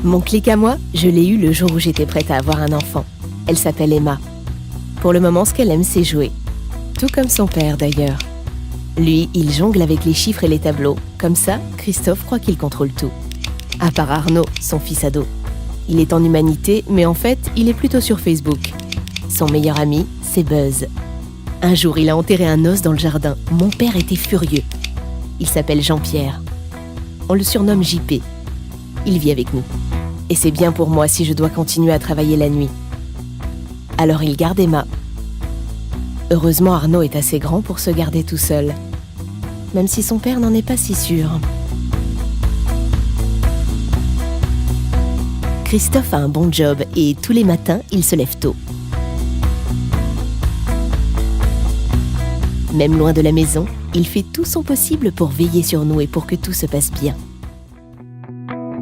Mon clic à moi, je l'ai eu le jour où j'étais prête à avoir un enfant. Elle s'appelle Emma. Pour le moment, ce qu'elle aime, c'est jouer. Tout comme son père, d'ailleurs. Lui, il jongle avec les chiffres et les tableaux. Comme ça, Christophe croit qu'il contrôle tout. À part Arnaud, son fils ado. Il est en humanité, mais en fait, il est plutôt sur Facebook. Son meilleur ami, c'est Buzz. Un jour, il a enterré un os dans le jardin. Mon père était furieux. Il s'appelle Jean-Pierre. On le surnomme JP. Il vit avec nous. Et c'est bien pour moi si je dois continuer à travailler la nuit. Alors il garde Emma. Heureusement, Arnaud est assez grand pour se garder tout seul. Même si son père n'en est pas si sûr. Christophe a un bon job et tous les matins, il se lève tôt. Même loin de la maison, il fait tout son possible pour veiller sur nous et pour que tout se passe bien.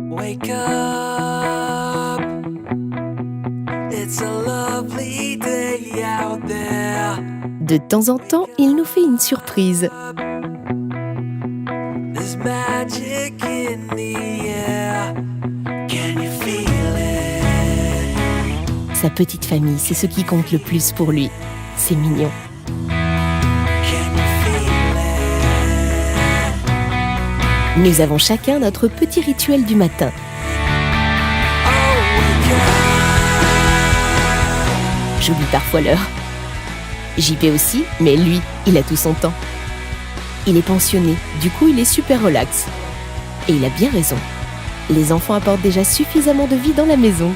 Wake up, it's a lovely day out there. De temps en temps, il nous fait une surprise. There's magic in the air. Can you feel it? Sa petite famille, c'est ce qui compte le plus pour lui. C'est mignon. Nous avons chacun notre petit rituel du matin. J'oublie parfois l'heure. JP aussi, mais lui, il a tout son temps. Il est pensionné, du coup il est super relax. Et il a bien raison. Les enfants apportent déjà suffisamment de vie dans la maison.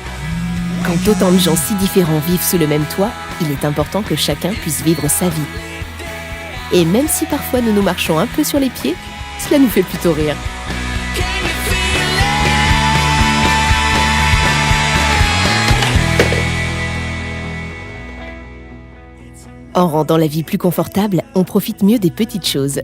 Quand autant de gens si différents vivent sous le même toit, il est important que chacun puisse vivre sa vie. Et même si parfois nous nous marchons un peu sur les pieds, cela nous fait plutôt rire. En rendant la vie plus confortable, on profite mieux des petites choses.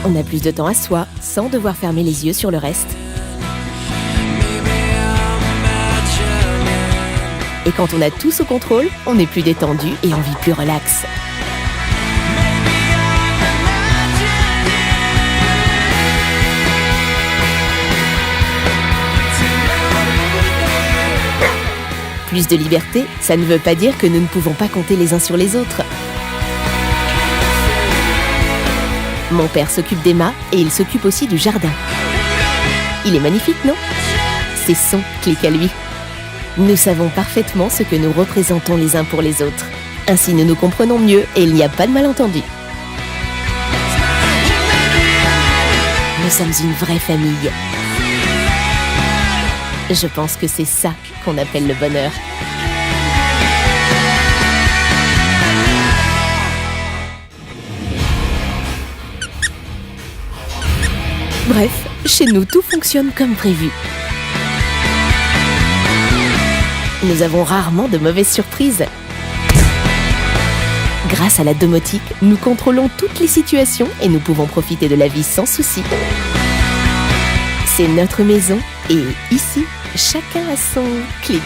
On a plus de temps à soi, sans devoir fermer les yeux sur le reste. Et quand on a tout sous contrôle, on est plus détendu et on vit plus relax. Plus de liberté, ça ne veut pas dire que nous ne pouvons pas compter les uns sur les autres. Mon père s'occupe d'Emma et il s'occupe aussi du jardin. Il est magnifique, non? C'est son clic à lui. Nous savons parfaitement ce que nous représentons les uns pour les autres. Ainsi, nous nous comprenons mieux et il n'y a pas de malentendu. Nous sommes une vraie famille. Je pense que c'est ça qu'on appelle le bonheur. Bref, chez nous, tout fonctionne comme prévu. Nous avons rarement de mauvaises surprises. Grâce à la domotique, nous contrôlons toutes les situations et nous pouvons profiter de la vie sans souci. C'est notre maison et ici, chacun a son clic.